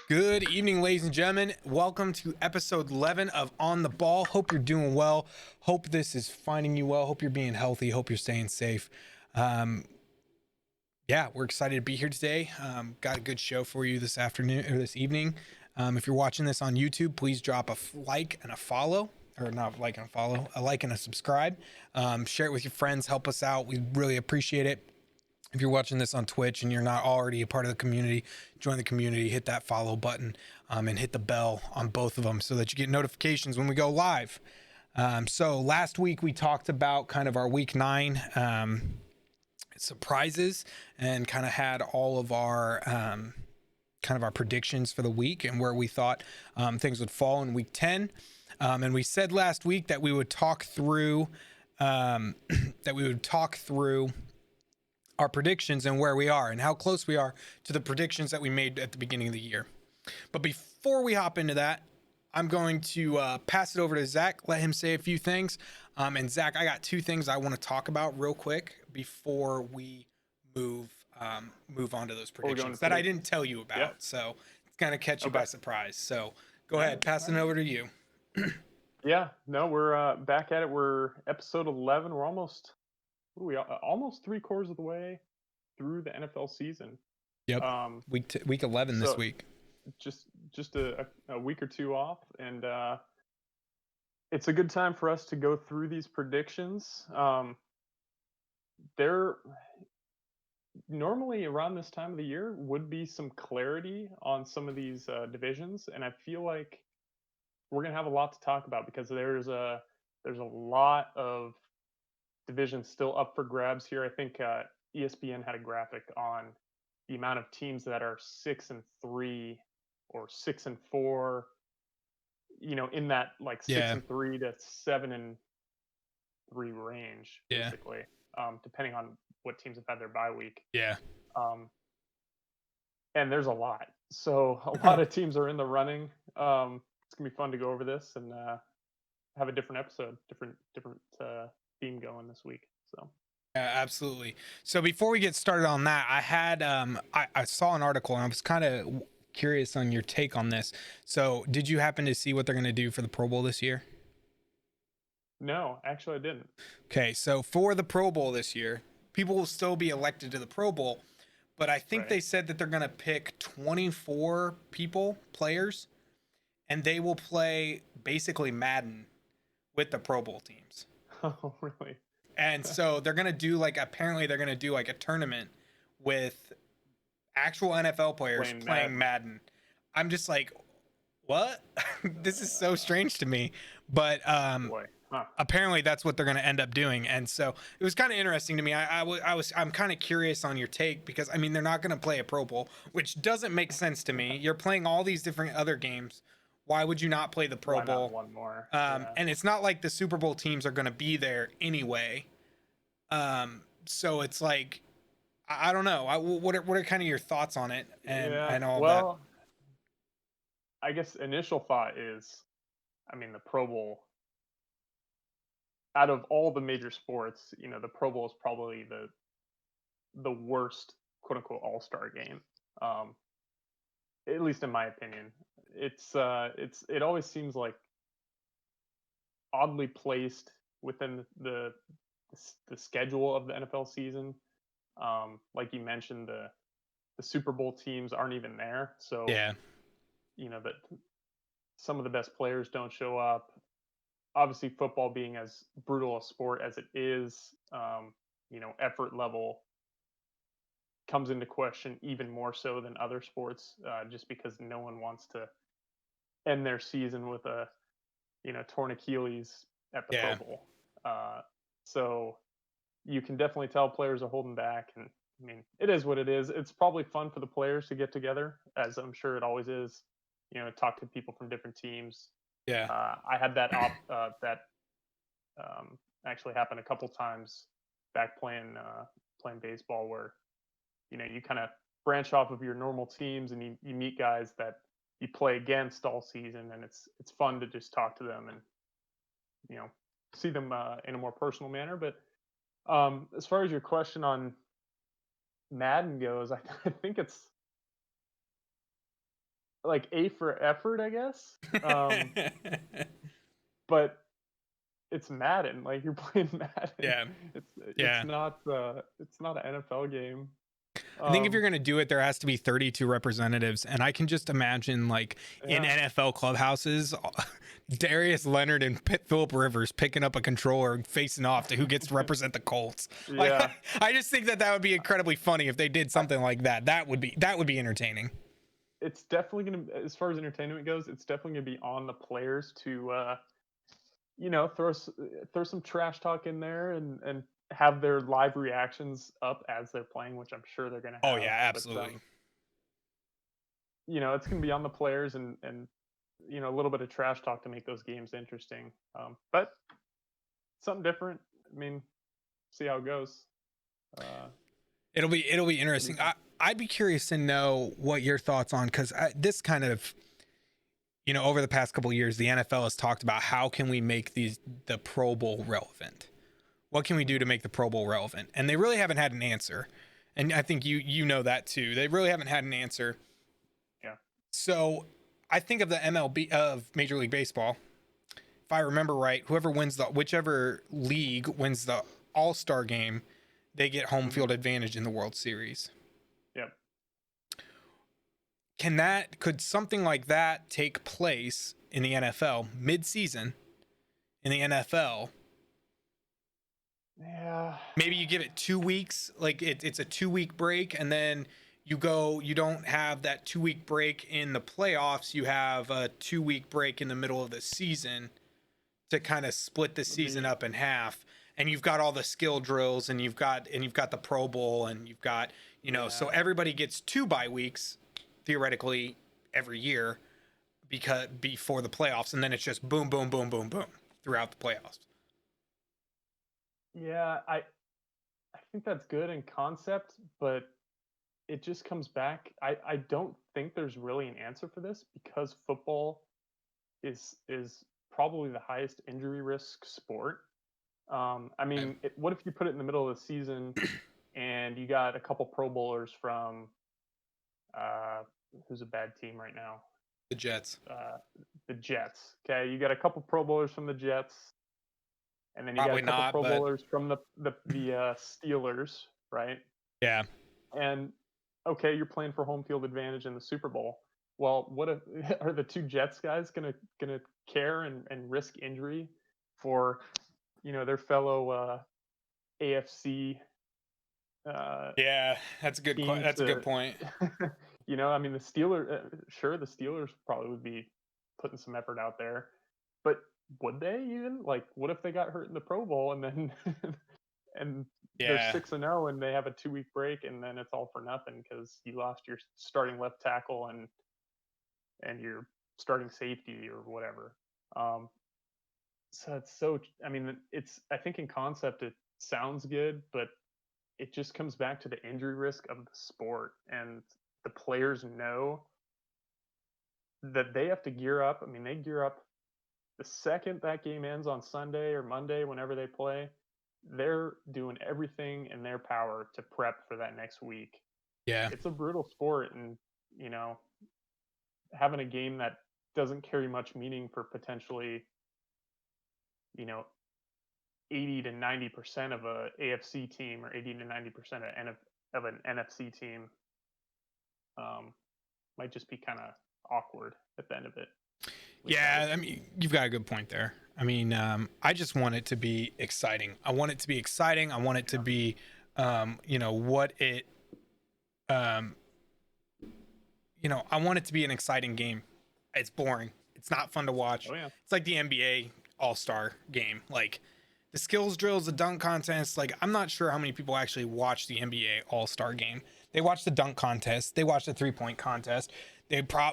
Good evening, ladies and gentlemen. Welcome to episode 11 of On the Ball. Hope you're doing well. Hope this is finding you well. Hope you're being healthy. Hope you're staying safe. Yeah, we're excited to be here today. Got a good show for you this afternoon or this evening. If you're watching this on YouTube, please drop a like and a follow, or not like and a follow, a like and a subscribe. Share it with your friends. Help us out. We really appreciate it. If you're watching this on Twitch and you're not already a part of the community, join the community, hit that follow button, and hit the bell on both of them so that you get notifications when we go live. So last week we talked about kind of our week 9 surprises and kind of had all of our kind of our predictions for the week and where we thought things would fall in week 10. And we said last week that we would talk through our predictions and where we are and how close we are to the predictions that we made at the beginning of the year. But before we hop into that, I'm going to pass it over to Zach, let him say a few things. And Zach, I got 2 things I want to talk about real quick before we move on to those predictions that I didn't tell you about. Yeah. So it's going to catch you by surprise. So go ahead, pass it over to you. Yeah, no, we're back at it. We're episode 11. We're almost 3/4 of the way through the NFL season. Yep. Week 11 this week. Just a week or two off, and it's a good time for us to go through these predictions. There normally around this time of the year would be some clarity on some of these divisions, and I feel like we're gonna have a lot to talk about because there's a lot of divisions still up for grabs here. I think ESPN had a graphic on the amount of teams that are 6-3 or 6-4. In that like 6-3 to 7-3 range, basically, depending on what teams have had their bye week. Yeah. And there's a lot, so a lot of teams are in the running. It's gonna be fun to go over this and have a different episode, different theme going this week. So yeah, absolutely. So before we get started on that, I had I saw an article and I was kind of curious on your take on this. So did you happen to see what they're going to do for the Pro Bowl this year? No, actually I didn't. Okay, so for the Pro Bowl this year, people will still be elected to the Pro Bowl, but I think they said that they're going to pick 24 players, and they will play basically Madden with the Pro Bowl teams. Oh, really? And so they're going to do apparently they're going to do like a tournament with actual NFL players playing Madden. I'm just like, what? This is so strange to me. But apparently that's what they're going to end up doing. And so it was kind of interesting to me. I'm kind of curious on your take because I mean, they're not going to play a Pro Bowl, which doesn't make sense to me. You're playing all these different other games. Why would you not play the Pro Bowl? One more. And it's not like the Super Bowl teams are going to be there anyway. So it's like, I don't know. What are kind of your thoughts on it and all that? I guess initial thought is, I mean, the Pro Bowl, out of all the major sports, the Pro Bowl is probably the worst quote unquote all-star game. At least in my opinion. It always seems like oddly placed within the schedule of the NFL season. Like you mentioned, the Super Bowl teams aren't even there, so yeah, that some of the best players don't show up. Obviously, football being as brutal a sport as it is, effort level comes into question even more so than other sports, just because no one wants to end their season with a torn Achilles at the Pro Bowl. So you can definitely tell players are holding back, and I mean, it is what it is. It's probably fun for the players to get together, as I'm sure it always is. Talk to people from different teams. Yeah. I had that actually happen a couple times back playing baseball, where you kind of branch off of your normal teams and you meet guys that you play against all season, and it's fun to just talk to them and see them in a more personal manner. But as far as your question on Madden goes, I think it's like A for effort, I guess. But it's Madden. Like you're playing Madden. Yeah, It's yeah. it's not an NFL game. I think if you're Um, going to do it, there has to be 32 representatives. And I can just imagine, like, in yeah, NFL clubhouses, Darius Leonard and Phillip Rivers picking up a controller and facing off to who gets to represent the Colts. Like, yeah. I just think that would be incredibly funny if they did I, something like that. That would be entertaining. it's definitely gonna, as far as entertainment goes, it's definitely gonna be on the players to, throw some trash talk in there and have their live reactions up as they're playing, which I'm sure they're gonna Oh, have. yeah, But absolutely. it's gonna be on the players and a little bit of trash talk to make those games interesting. But something different. I mean, see how it goes. Uh, It'll be It'll be interesting. fun. I'd be curious to know what your thoughts on, because this kind of, over the past couple of years, the NFL has talked about how can we make the Pro Bowl relevant. What can we do to Mhm. make the Pro Bowl relevant? And they really haven't had an answer. And I think you know that too. They really haven't had an answer. Yeah. So I think of the MLB, of Major League Baseball. If I remember right, whichever league wins the All-Star game, they get home Hmm. field advantage in the World Series. Yep. Could something like that take place in the NFL mid-season in the NFL? Yeah. Maybe you give it 2 weeks, like it's a 2 week break, and then you don't have that 2 week break in the playoffs. You have a 2 week break in the middle of the season to kind of split the Would season be up in half. And you've got all the skill drills, and you've got the Pro Bowl, and you've got, so yeah. everybody gets 2 bye weeks theoretically every year, because before the playoffs, and then it's just boom, boom, boom, boom, boom throughout the playoffs. Yeah, I think that's good in concept, but it just comes back. I don't think there's really an answer for this because football is probably the highest injury risk sport. I Okay. mean, what if you put it in the middle of the season and you got a couple Pro Bowlers from uh, who's a bad team right now? The Jets. Uh, the Jets. Okay, you got a couple Pro Bowlers from the Jets, and then you got a Probably couple not, Pro but Bowlers from the Steelers, right? yeah. And okay, you're playing for home field advantage in the Super Bowl. Well, what if are the two Jets guys gonna care and risk injury for their fellow AFC Yeah, that's a team that's a good to point. I mean the Steelers sure the Steelers probably would be putting some effort out there, but would they even like what if they got hurt in the Pro Bowl and then and they're Yeah. 6-0 and they have a 2 week break and then it's all for nothing because you lost your starting left tackle and your starting safety or whatever. Um, so I mean, I think in concept it sounds good, but it just comes back to the injury risk of the sport. And the players know that they have to gear up. I mean, they gear up the second that game ends on Sunday or Monday, whenever they play. They're doing everything in their power to prep for that next week. Yeah. It's a brutal sport, and you know, having a game that doesn't carry much meaning for potentially, you know, 80 to 90% of a AFC team or 80 to 90% of an NFC team um, might just be kind of awkward at the end of it. At least I Yeah, would I think. mean, you've got a good point there. I mean, I just want it to be exciting. I want it to be exciting. I want it to Yeah. be, what it, um, I want it to be an exciting game. It's boring. It's not fun to watch. Oh yeah. It's like the NBA All-Star game. Like the skills drills, the dunk contest. Like I'm not sure how many people actually watch the NBA All-Star game. They watch the dunk contest. They watch the three-point contest.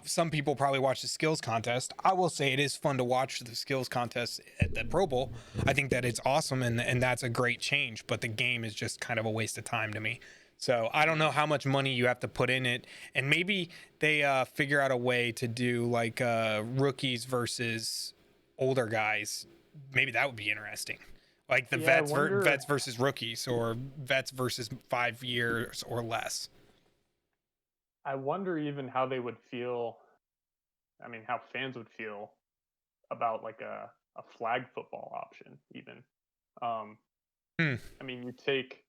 Some people probably watch the skills contest. I will say it is fun to watch the skills contest at the Pro Bowl. I think that it's awesome and that's a great change. But the game is just kind of a waste of time to me. So I don't know Yeah. how much money you have to put in it, and maybe they figure out a way to do like rookies versus older guys. Maybe that would be interesting, like the Yeah. vets versus rookies, or vets versus 5 years or less. I wonder even how they would feel. I mean, how fans would feel about like a flag football option even. Um, Hmm. I mean, you take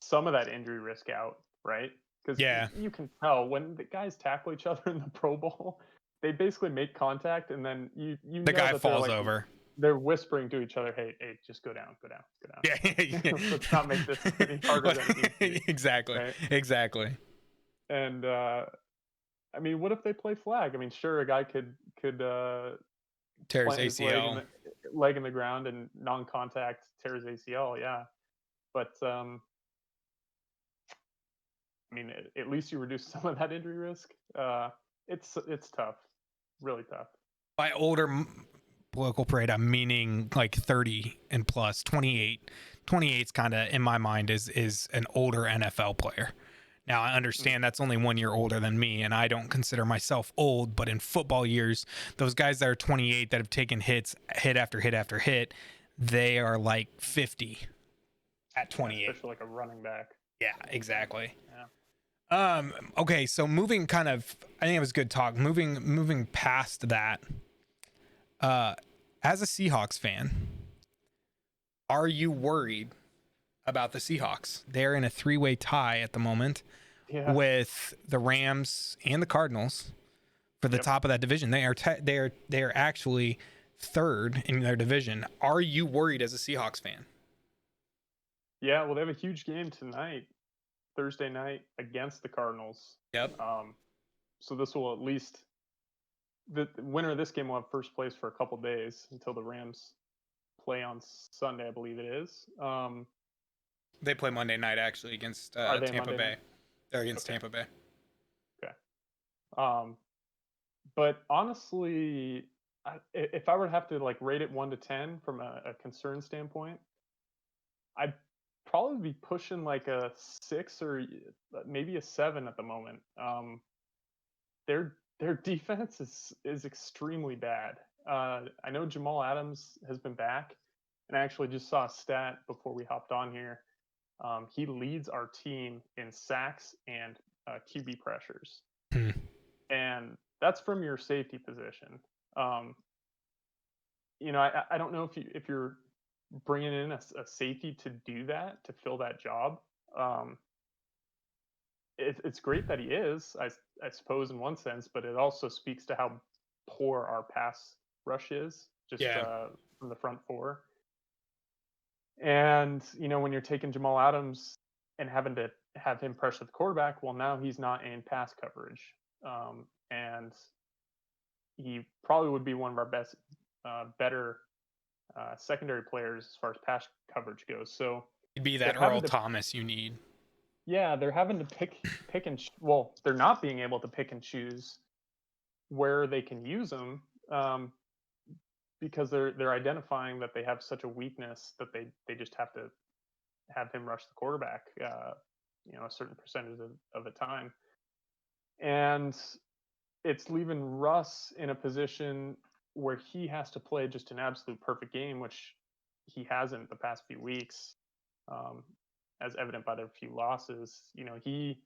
some of that injury risk out, right? Because Yeah. you can tell when the guys tackle each other in the Pro Bowl, they basically make contact, and then you The know guy that they're falls like over. they're whispering to each other, "Hey, just go down, go down, go Yeah. down. Let's not make this any harder than it needs to be." Exactly. Right? Exactly. And I mean, what if they play flag? I mean, sure, a guy could Tears plant his ACL. leg in the ground and non-contact tear his ACL, yeah. But I mean, at least you reduce some of that injury risk. It's tough, really tough. By older political parade, I'm meaning like 30 and plus. 28. 28's kind of in my mind is an older NFL player. Now I Mm. understand that's only 1 year older than me, and I don't consider myself old. But in football years, those guys that are 28 that have taken hit after hit after hit, they are like 50 at Yeah, 28. especially like a running back. Yeah, exactly. Yeah. Okay, so moving kind of, I think it was good talk. Moving past that, as a Seahawks fan, are you worried about the Seahawks? They're in a three-way tie at the moment Yeah. with the Rams and the Cardinals for the Yep. top of that division. They are actually third in their division. Are you worried as a Seahawks fan? Yeah. Well, they have a huge game tonight, Thursday night against the Cardinals. Yep. So this will at least the winner of this game will have first place for a couple days until the Rams play on Sunday, I believe it is. They play Monday night actually against Are they Tampa Monday Bay. night? They're against Okay. Tampa Bay. Okay. But honestly, if I were to have to like rate it 1 to 10 from a concern standpoint, I'd probably be pushing like a 6 or maybe a 7 at the moment. Their defense is extremely bad. I know Jamal Adams has been back, and I actually just saw a stat before we hopped on here. He leads our team in sacks and QB pressures, Hmm. and that's from your safety position. Um, I don't know if you're bringing in a safety to do that to fill that job. Um, it's great that he is, I suppose, in one sense, but it also speaks to how poor our pass rush is, just Yeah. from the front four. And when you're taking Jamal Adams and having to have him pressure the quarterback, well, now he's not in pass coverage, and he probably would be one of our better secondary players as far as pass coverage goes. So It'd be they're that Earl having to, Thomas you need. yeah, they're having to pick and well, they're not being able to pick and choose where they can use them, because they're identifying that they have such a weakness that they just have to have him rush the quarterback, a certain percentage of the time, and it's leaving Russ in a position where he has to play just an absolute perfect game, which he hasn't the past few weeks, um, as evident by their few losses. He,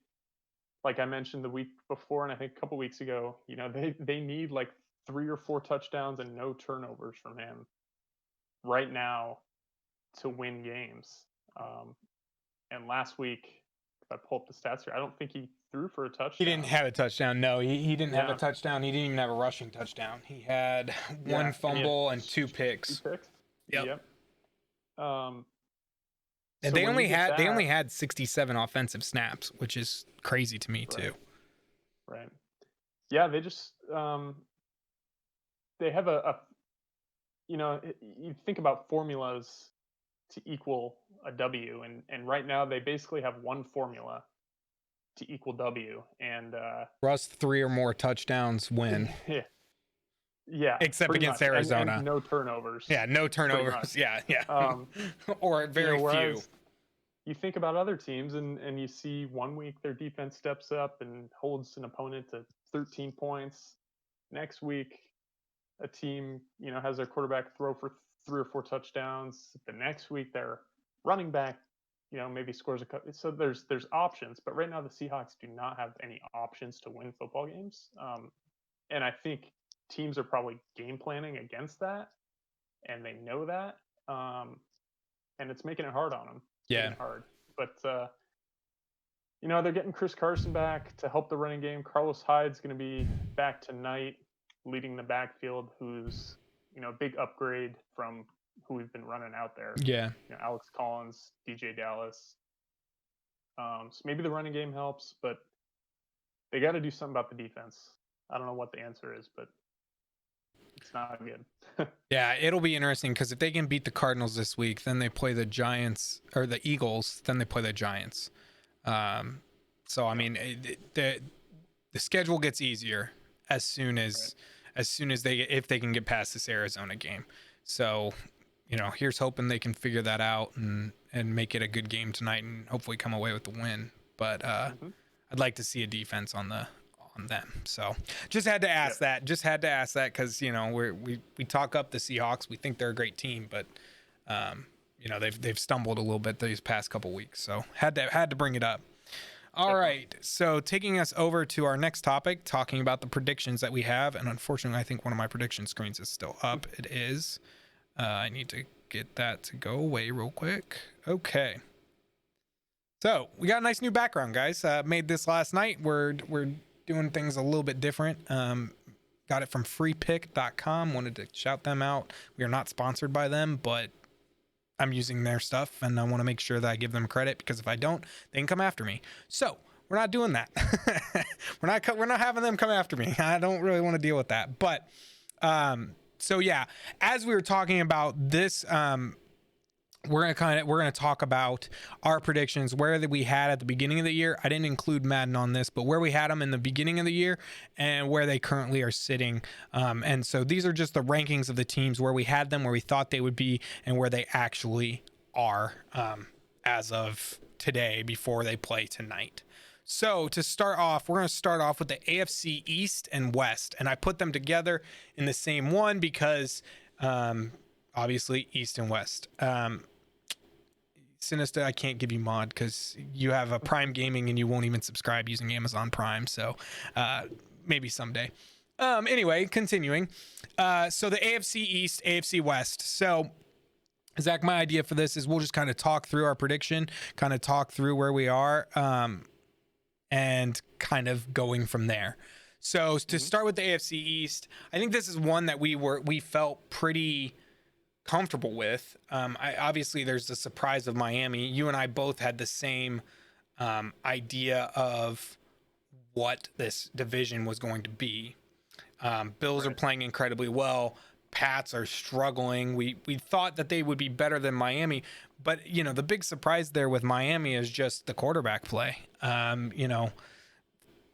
like I mentioned the week before, and I think a couple weeks ago, they need like 3 or 4 touchdowns and no turnovers from him right now to win games. And last week, if I pull up the stats here, I don't think he threw for a He didn't touchdown. have a touchdown. No, he didn't have a Yeah, touchdown. He didn't even have a rushing touchdown. He had one yeah, and he had fumble and 2 two picks. picks. Yep. Yep. Um, And so when you get they that, only had 67 offensive snaps, which is crazy to me too. right, yeah, they just they have you think about formulas to equal a W, and right now they basically have one formula to equal W, and Russ 3 or more touchdowns win. yeah, yeah, Except pretty against much, and Arizona. no turnovers, Yeah, no pretty turnovers. much. Yeah, yeah. Um, Or very few. Whereas you think about other teams, and you see one week their defense steps up and holds an opponent to 13 points. Next week, a team has their quarterback throw for 3 or 4 touchdowns. The next week, their running back maybe scores a couple. So there's options, but right now the Seahawks do not have any options to win football games. And I think teams are probably game planning against that, and they know that, and it's making it hard on them. It's making Yeah. it hard. But they're getting Chris Carson back to help the running game. Carlos Hyde's going to be back tonight, leading the backfield. Who's a big upgrade from who we've been running out there. Yeah. Alex Collins, DJ Dallas. So maybe the running game helps, but they got to do something about the defense. I don't know what the answer is, but it's not good. Yeah, it'll be interesting because if they can beat the Cardinals this week, then they play the Giants or the Eagles, then they play the Giants. So I mean, the schedule gets easier as soon as if they can get past this Arizona game. So, here's hoping they can figure that out and make it a good game tonight and hopefully come away with the win. But I'd like to see a defense on them. So just had to ask that. Just had to ask that because we talk up the Seahawks. We think they're a great team, but they've stumbled a little bit these past couple weeks. So had to bring it up. All right. So taking us over to our next topic, talking about the predictions that we have, and unfortunately, I think one of my prediction screens is still up. It is. I need to get that to go away real quick. Okay. So we got a nice new background, guys. Made this last night. We're doing things a little bit different. Got it from freepick.com. Wanted to shout them out. We are not sponsored by them, but I'm using their stuff and I want to make sure that I give them credit because if I don't, they can come after me. So we're not doing that. we're not having them come after me. I don't really want to deal with that. But so yeah, as we were talking about this, we're gonna talk about our predictions, where that we had at the beginning of the year. I didn't include Madden on this, but where we had them in the beginning of the year and where they currently are sitting. And so these are just the rankings of the teams where we had them, where we thought they would be, and where they actually are as of today before they play tonight. So to start off, we're going to start off with the AFC East and West, and I put them together in the same one because obviously East and West. Sinister, I can't give you mod because you have a Prime Gaming and you won't even subscribe using Amazon Prime. So maybe someday. Anyway, continuing. So the AFC East, AFC West. So Zach, my idea for this is we'll just kind of talk through our prediction, kind of talk through where we are, and kind of going from there. So to start with the AFC East, I think this is one that we felt pretty comfortable with. Obviously there's the surprise of Miami. You and I both had the same idea of what this division was going to be. Bills are playing incredibly well. Pats are struggling. We thought that they would be better than Miami, but the big surprise there with Miami is just the quarterback play.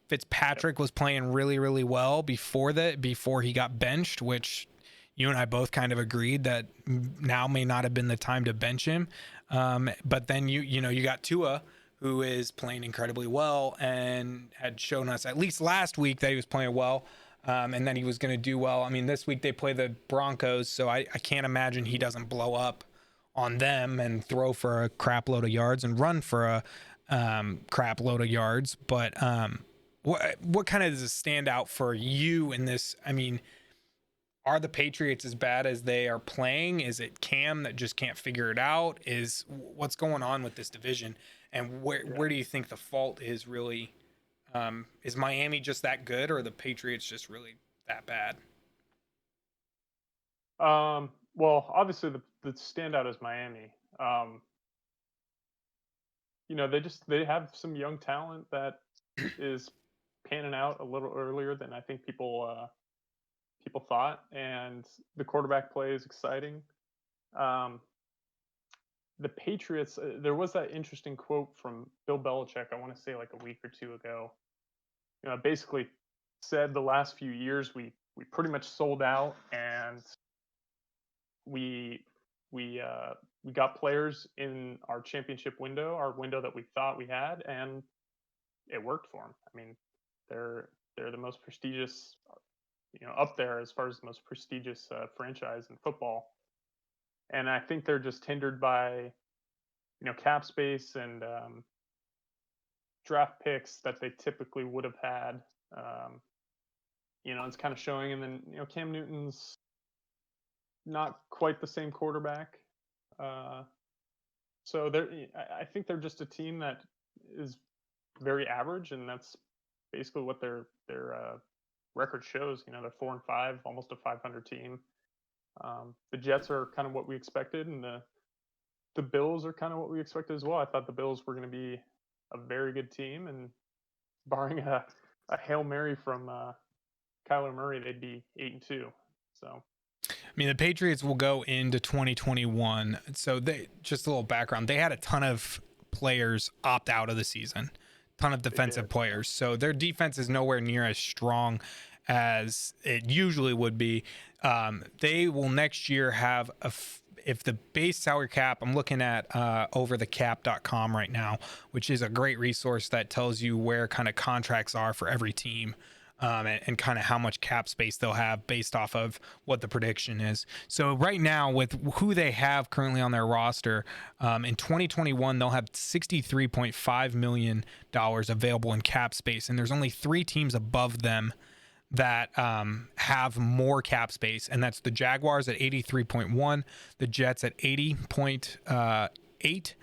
Fitzpatrick was playing really, really well before he got benched, which you and I both kind of agreed that now may not have been the time to bench him. But then you got Tua, who is playing incredibly well and had shown us at least last week that he was playing well, and that he was going to do well. I mean, this week they play the Broncos, so I can't imagine he doesn't blow up on them and throw for a crap load of yards and run for a crap load of yards. But what kind of does it stand out for you in this? I mean, are the Patriots as bad as they are playing? Is it Cam that just can't figure it out? Is what's going on with this division? And where do you think the fault is really? Is Miami just that good, or are the Patriots just really that bad? Well, obviously the standout is Miami. They have some young talent that is panning out a little earlier than I think people thought, and the quarterback play is exciting. The Patriots, there was that interesting quote from Bill Belichick, I want to say like a week or two ago. Basically said the last few years we pretty much sold out, and we got players in our championship window, our window that we thought we had, and it worked for them. I mean, they're the most prestigious, up there as far as the most prestigious franchise in football. And I think they're just hindered by cap space and draft picks that they typically would have had. It's kind of showing. And then Cam Newton's not quite the same quarterback. So I think they're just a team that is very average, and that's basically what their record shows. They're 4-5, almost a 500 team. The Jets are kind of what we expected, and the Bills are kind of what we expected as well. I thought the Bills were going to be a very good team, and barring a Hail Mary from Kyler Murray, they'd be 8-2. So I mean, the Patriots will go into 2021. So just a little background. They had a ton of players opt out of the season, ton of defensive players. So their defense is nowhere near as strong as it usually would be. They will next year have if the base salary cap, I'm looking at overthecap.com right now, which is a great resource that tells you where kind of contracts are for every team. And kind of how much cap space they'll have based off of what the prediction is. So right now, with who they have currently on their roster, in 2021, they'll have $63.5 million available in cap space. And there's only 3 teams above them that have more cap space. And that's the Jaguars at 83.1, the Jets at 80.8,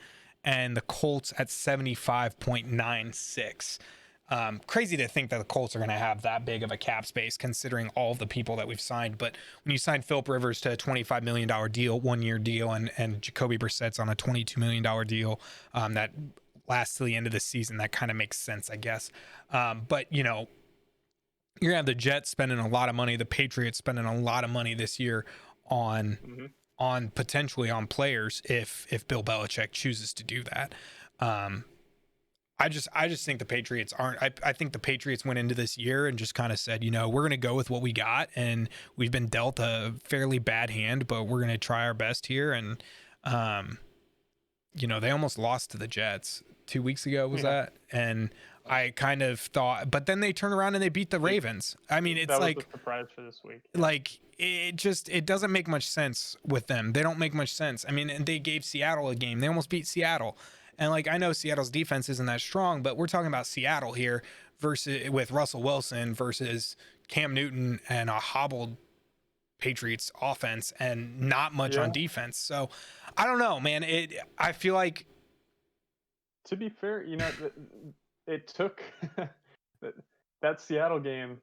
and the Colts at 75.96. Crazy to think that the Colts are going to have that big of a cap space considering all of the people that we've signed. But when you sign Philip Rivers to a $25 million deal, 1-year deal, and Jacoby Brissett's on a $22 million deal that lasts to the end of the season, that kind of makes sense, I guess. But, you're going to have the Jets spending a lot of money, the Patriots spending a lot of money this year on potentially on players if Bill Belichick chooses to do that. I just think the Patriots aren't. I think the Patriots went into this year and just kind of said, we're going to go with what we got, and we've been dealt a fairly bad hand, but we're going to try our best here. And they almost lost to the Jets 2 weeks ago. Was that? And I kind of thought, but then they turned around and they beat the Ravens. I mean, it's like a surprise for this week. Like it doesn't make much sense with them. They don't make much sense. I mean, and they gave Seattle a game. They almost beat Seattle. And I know Seattle's defense isn't that strong, but we're talking about Seattle here versus with Russell Wilson versus Cam Newton and a hobbled Patriots offense and not much on defense. So I don't know, man. I feel like, to be fair, it took that Seattle game.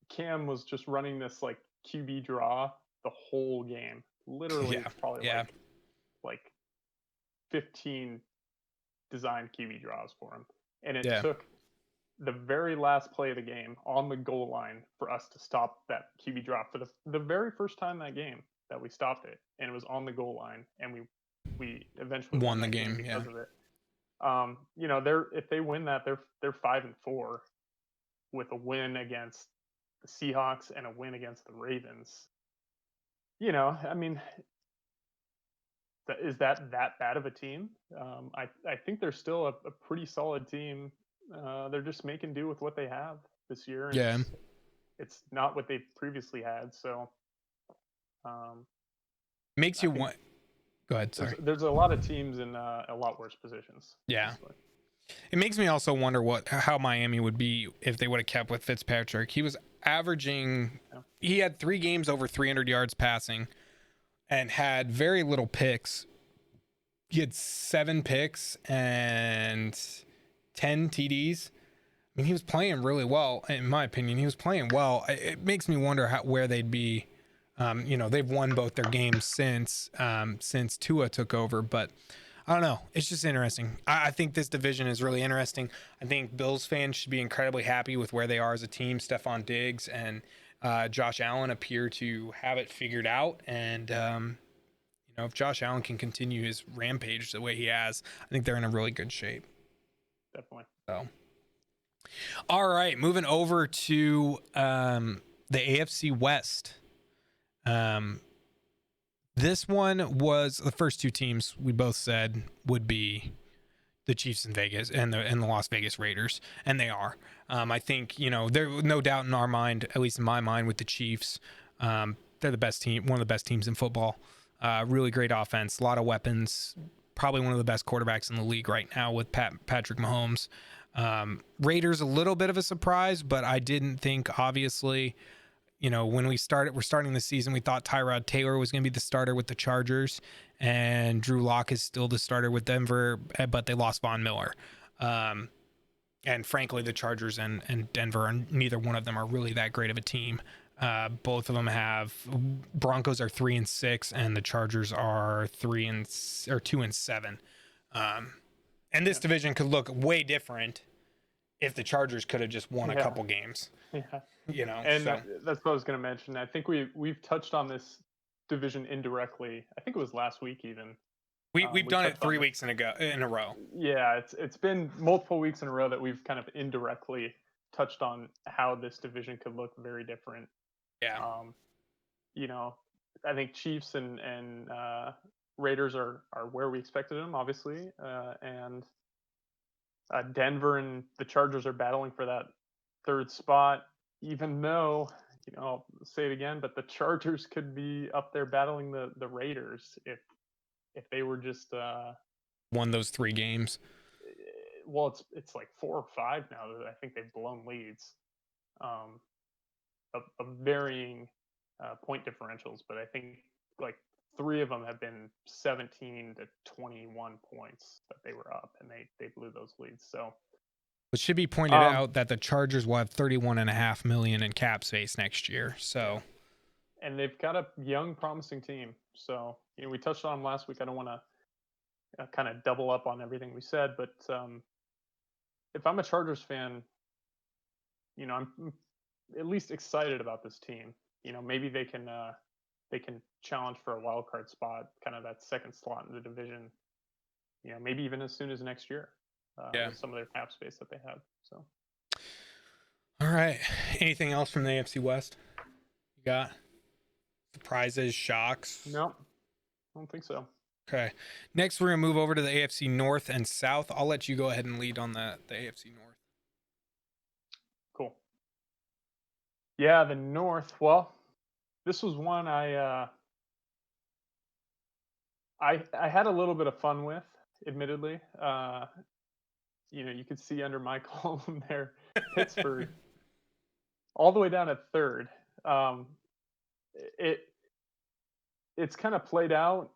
Cam was just running this QB draw the whole game. Literally, it's probably like 15 designed QB draws for him. And it took the very last play of the game on the goal line for us to stop that QB draw for the very first time that game that we stopped it. And it was on the goal line, and we eventually won the game because of it. If they win that, they're 5-4 with a win against the Seahawks and a win against the Ravens. I mean, is that bad of a team? I think they're still a pretty solid team. They're just making do with what they have this year. And it's not what they previously had. So makes you want. Go ahead. Sorry. There's a lot of teams in a lot worse positions. Yeah. Honestly. It makes me also wonder how Miami would be if they would have kept with Fitzpatrick. He was averaging. He had 3 games over 300 yards passing, and had very little picks. He had 7 picks and 10 TDs. I mean, he was playing really well, in my opinion. He was playing well. It makes me wonder where they'd be. They've won both their games since Tua took over, but I don't know. It's just interesting. I think this division is really interesting. I think Bills fans should be incredibly happy with where they are as a team. Stephon Diggs and Josh Allen appear to have it figured out, and if Josh Allen can continue his rampage the way he has, I think they're in a really good shape. Definitely. So, all right, moving over to the AFC West. This one was the first 2 teams we both said would be the Chiefs in Vegas and the Las Vegas Raiders, and they are. I think there's no doubt in our mind, at least in my mind, with the Chiefs. They're the best team, one of the best teams in football. Really great offense, a lot of weapons, probably one of the best quarterbacks in the league right now with Patrick Mahomes. Raiders, a little bit of a surprise, but I didn't think, obviously, when we're starting the season, we thought Tyrod Taylor was going to be the starter with the Chargers, and Drew Lock is still the starter with Denver, but they lost Von Miller. And frankly, the Chargers and Denver, and neither one of them are really that great of a team. Both of them Broncos are 3-6, and the Chargers are 2-7. And this Yeah. division could look way different if the Chargers could have just won a Yeah. couple games. Yeah. And So that's what I was going to mention. I think we've touched on this division indirectly. I think it was last week even. we've We done it touched on 3 weeks in a row. Yeah, it's been multiple weeks in a row that we've kind of indirectly touched on how this division could look very different. Yeah. Um, I think Chiefs and Raiders are where we expected them, obviously, and Denver and the Chargers are battling for that third spot. Even though, I'll say it again, but the Chargers could be up there battling the Raiders if they were just Won those 3 games. well, it's like 4 or 5 now that I think they've blown leads, of varying point differentials, but I think like 3 of them have been 17 to 21 points that they were up, and they blew those leads. So it should be pointed out that the Chargers will have $31.5 million in cap space next year. So, and they've got a young, promising team. So we touched on them last week. I don't want to kind of double up on everything we said, but if I'm a Chargers fan, I'm at least excited about this team. Maybe they can challenge for a wild card spot, kind of that second slot in the division. Maybe even as soon as next year, with some of their cap space that they have. So, all right. Anything else from the AFC West? You got surprises, shocks? No, I don't think so. Okay. Next, we're gonna move over to the AFC North and South. I'll let you go ahead and lead on the AFC North. Cool. Yeah, the North. Well, this was one I had a little bit of fun with, admittedly. You could see under my column there, Pittsburgh, all the way down at third. It's kind of played out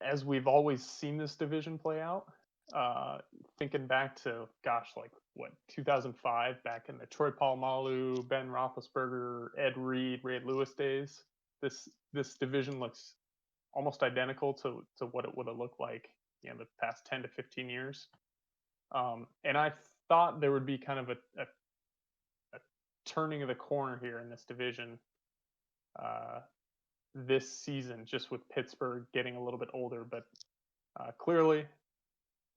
as we've always seen this division play out. Thinking back to, gosh, like what, 2005, back in the Troy Polamalu, Ben Roethlisberger, Ed Reed, Ray Lewis days. This division looks almost identical to what it would have looked like, the past 10 to 15 years. And I thought there would be kind of a turning of the corner here in this division this season, just with Pittsburgh getting a little bit older, but clearly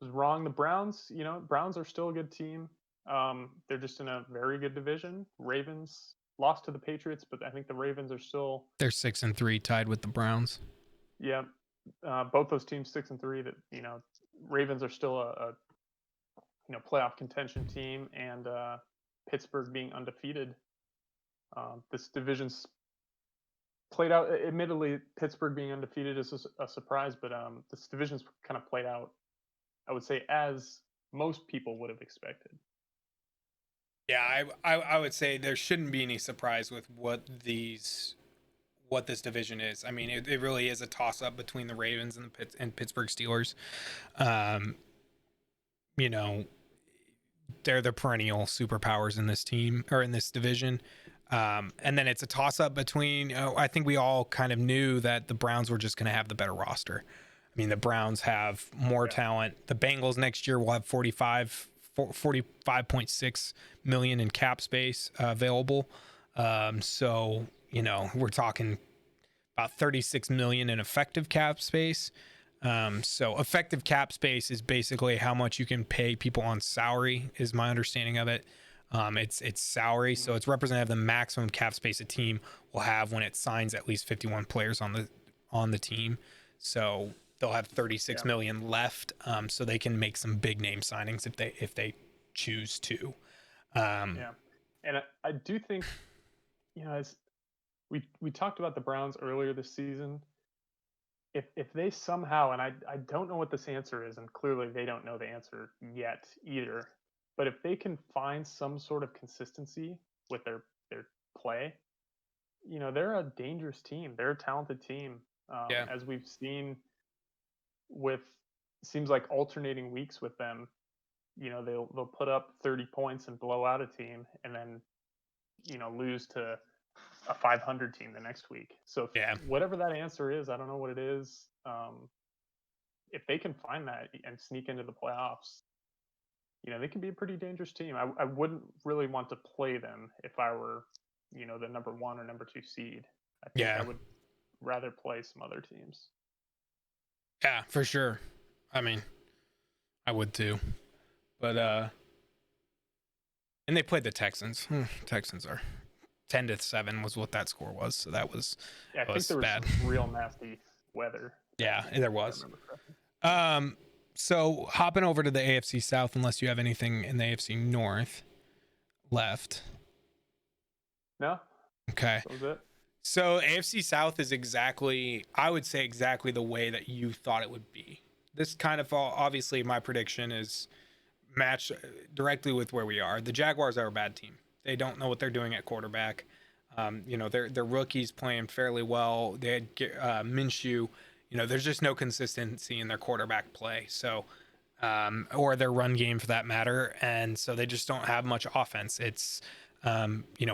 was wrong. The Browns, Browns are still a good team. They're just in a very good division. Ravens lost to the Patriots, but I think the Ravens are still, they're 6-3, tied with the Browns. Yeah, both those teams 6-3. That Ravens are still a playoff contention team, and Pittsburgh being undefeated. This division's played out. Admittedly, Pittsburgh being undefeated is a surprise, but this division's kind of played out, I would say, as most people would have expected. Yeah, I would say there shouldn't be any surprise with what this division is. I mean, it really is a toss up between the Ravens and Pittsburgh Steelers. They're the perennial superpowers in this team or in this division. And then it's a toss up between, I think we all kind of knew that the Browns were just going to have the better roster. I mean, the Browns have more talent. The Bengals next year will have 45.6 million in cap space available. So, we're talking about 36 million in effective cap space. So effective cap space is basically how much you can pay people on salary, is my understanding of it. It's salary, so it's representative of the maximum cap space a team will have when it signs at least 51 players on the team. So they'll have 36 million left, so they can make some big name signings if they choose to. And I do think, as we talked about the Browns earlier this season, if they somehow, and I don't know what this answer is, and clearly they don't know the answer yet either, but if they can find some sort of consistency with their play, they're a dangerous team. They're a talented team, Yeah. as we've seen with seems like alternating weeks with them. They'll put up 30 points and blow out a team, and then lose to a 500 team the next week. So Yeah. whatever that answer is, I don't know what it is. If they can find that and sneak into the playoffs, they can be a pretty dangerous team. I wouldn't really want to play them if I were, the number 1 or number 2 seed. I think I Yeah. would rather play some other teams. Yeah, for sure. I mean, I would too. But and they played the Texans. Texans are 10-7 was what that score was. So that was Yeah, I think there was bad. some real nasty weather. Yeah, there was. I remember correctly. So hopping over to the AFC South, unless you have anything in the AFC North left. No? Okay. That was it? So AFC South is I would say exactly the way that you thought it would be. This kind of obviously my prediction is matched directly with where we are. The Jaguars are a bad team. They don't know what they're doing at quarterback. Their rookies playing fairly well. They had Minshew. There's just no consistency in their quarterback play. So, or their run game for that matter. And so they just don't have much offense. It's,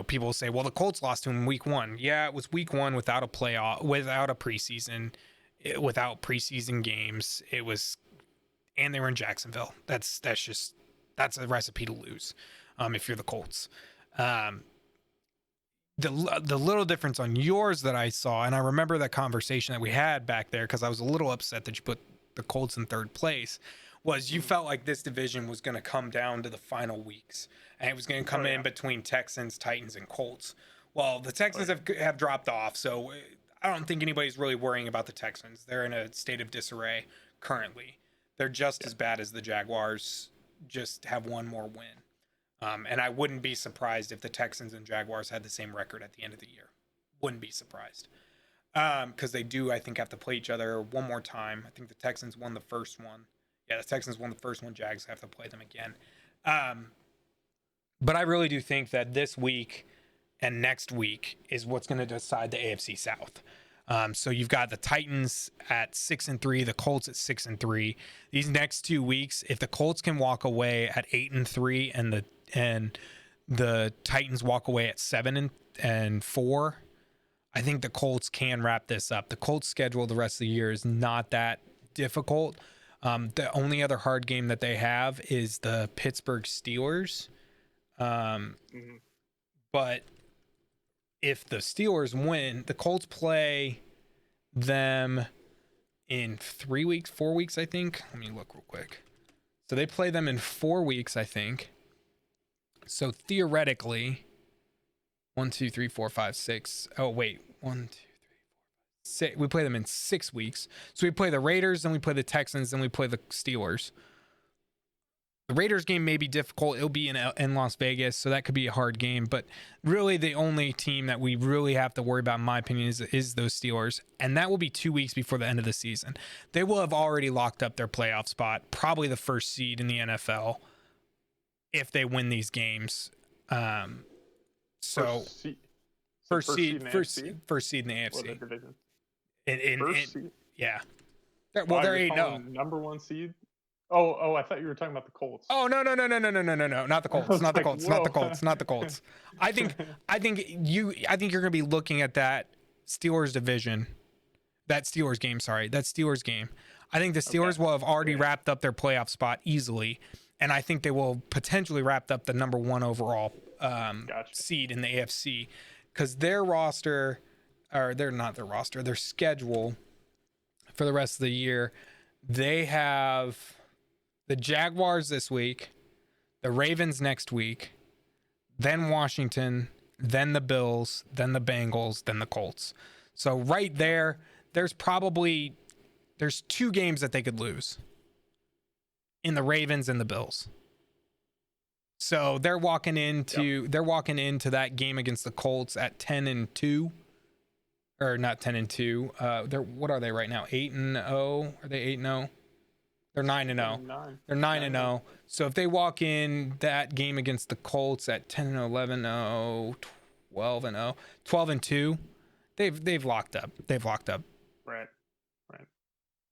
people say, well, the Colts lost to them week 1. Yeah, it was week 1 without a playoff, without a preseason, without preseason games. It was, and they were in Jacksonville. That's a recipe to lose, if you're the Colts. The little difference on yours that I saw, and I remember that conversation that we had back there because I was a little upset that you put the Colts in 3rd place, was you felt like this division was going to come down to the final weeks, and it was going to come in between Texans, Titans, and Colts. Well, the Texans have dropped off, so I don't think anybody's really worrying about the Texans. They're in a state of disarray currently. They're just as bad as the Jaguars, just have one more win. And I wouldn't be surprised if the Texans and Jaguars had the same record at the end of the year. Wouldn't be surprised. Because they do, I think, have to play each other one more time. I think the Texans won the first one. Yeah, the Texans won the first one. Jags have to play them again. But I really do think that this week and next week is what's going to decide the AFC South. So you've got the Titans at 6-3, the Colts at 6-3. These next 2 weeks, if the Colts can walk away at 8-3 and the Titans walk away at 7-4, I think the Colts can wrap this up. The Colts schedule the rest of the year is not that difficult. The only other hard game that they have is the Pittsburgh Steelers. But if the Steelers win, the Colts play them in 4 weeks, I think. Let me look real quick. So they play them in 4 weeks, I think. So theoretically, 1, 2, 3, 4, 5, 6. Oh, wait. 1, 2, 3, 4, 6. We play them in 6 weeks. So we play the Raiders, then we play the Texans, then we play the Steelers. The Raiders game may be difficult. It'll be in Las Vegas, so that could be a hard game. But really, the only team that we really have to worry about, in my opinion, is those Steelers. And that will be 2 weeks before the end of the season. They will have already locked up their playoff spot, probably the first seed in the NFL, if they win these games. First seed in the AFC. Division. Seed? Yeah. They're 8-0. Number 1 seed. Oh, I thought you were talking about the Colts. Oh, no, not the Colts, not the Colts. I think you're going to be looking at that Steelers division, that Steelers game. I think the Steelers will have already wrapped up their playoff spot easily, and I think they will potentially wrap up the number 1 overall seed in the AFC, because their schedule for the rest of the year, they have the Jaguars this week, the Ravens next week, then Washington, then the Bills, then the Bengals, then the Colts. So right there, there's 2 games that they could lose in the Ravens and the Bills. So they're walking into that game against the Colts at 10-2. or not 10-2. They're what are they right now? 8-0. Are they 8-0? They're 9-0. Nine. They're 9 and 9-0. 0. So if they walk in that game against the Colts at 10 11 0, 12 and 0, 12 and 2, they've locked up. They've locked up Right. Right.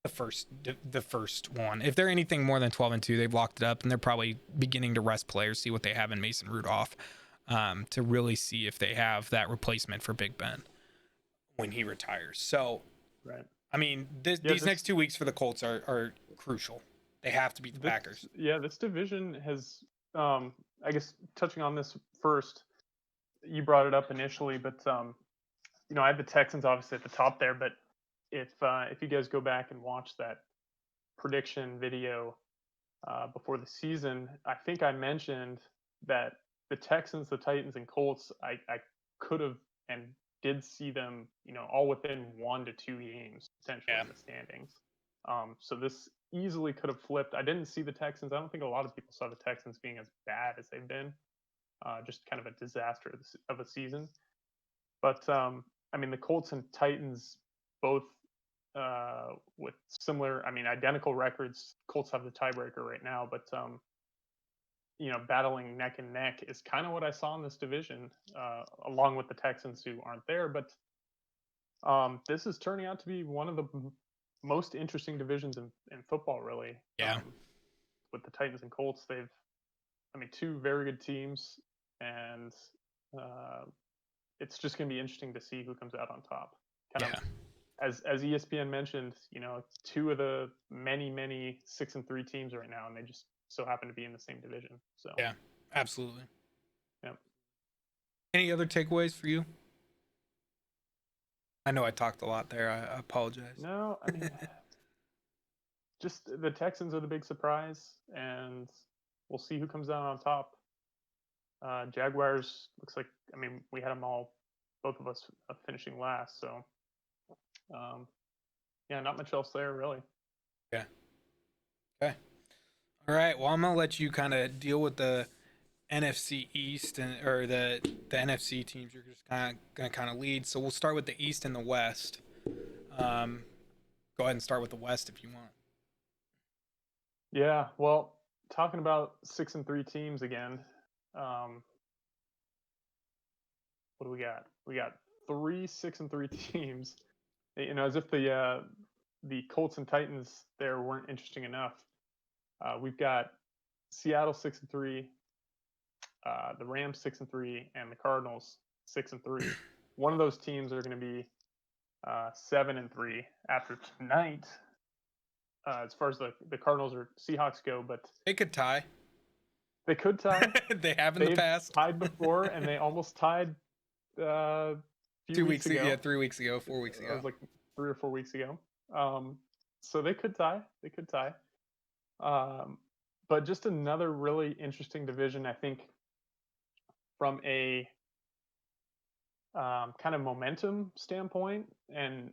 the first one. If they're anything more than 12 and 2, they've locked it up, and they're probably beginning to rest players, see what they have in Mason Rudolph, to really see if they have that replacement for Big Ben when he retires. So, Right. I mean, Yeah. these next 2 weeks for the Colts are crucial. They have to beat the Packers. Yeah, this division has. I guess touching on this first, you brought it up initially, but I have the Texans obviously at the top there. But if you guys go back and watch that prediction video before the season, I think I mentioned that the Texans, the Titans, and Colts, I could have and did see them, all within 1 to 2 games potentially in the standings. So this easily could have flipped. I didn't see the Texans. I don't think a lot of people saw the Texans being as bad as they've been. Just kind of a disaster of a season. But I mean, the Colts and Titans both with similar, I mean, identical records. Colts have the tiebreaker right now, but battling neck and neck is kind of what I saw in this division, along with the Texans who aren't there. But this is turning out to be one of the most interesting divisions in football, really. Yeah. With the Titans and Colts, two very good teams, and it's just going to be interesting to see who comes out on top. As ESPN mentioned, 2 of the many 6-3 teams right now, and they just so happen to be in the same division. So yeah, absolutely. Yep. Any other takeaways for you? I know I talked a lot there. I apologize. No, I mean, just the Texans are the big surprise, and we'll see who comes out on top. Jaguars looks like, I mean, we had them all, both of us finishing last. So, yeah, not much else there really. Yeah. Okay. All right. Well, I'm gonna let you kind of deal with the NFC East or the NFC teams. You're just gonna lead. So we'll start with the East and the West. Go ahead and start with the West if you want. Yeah. Well, talking about 6-3 teams again. What do we got? We got 3 6-3 teams. As if the Colts and Titans there weren't interesting enough. We've got Seattle 6-3, the Rams 6-3, and the Cardinals 6-3. One of those teams are going to be 7-3 after tonight. As far as the Cardinals or Seahawks go, but they could tie. They could tie. They have in the past. Tied before, and they almost tied. 2 weeks ago. Yeah, 3 weeks ago, 4 weeks ago. It was like 3 or 4 weeks ago. So they could tie. But just another really interesting division, I think, from a kind of momentum standpoint, and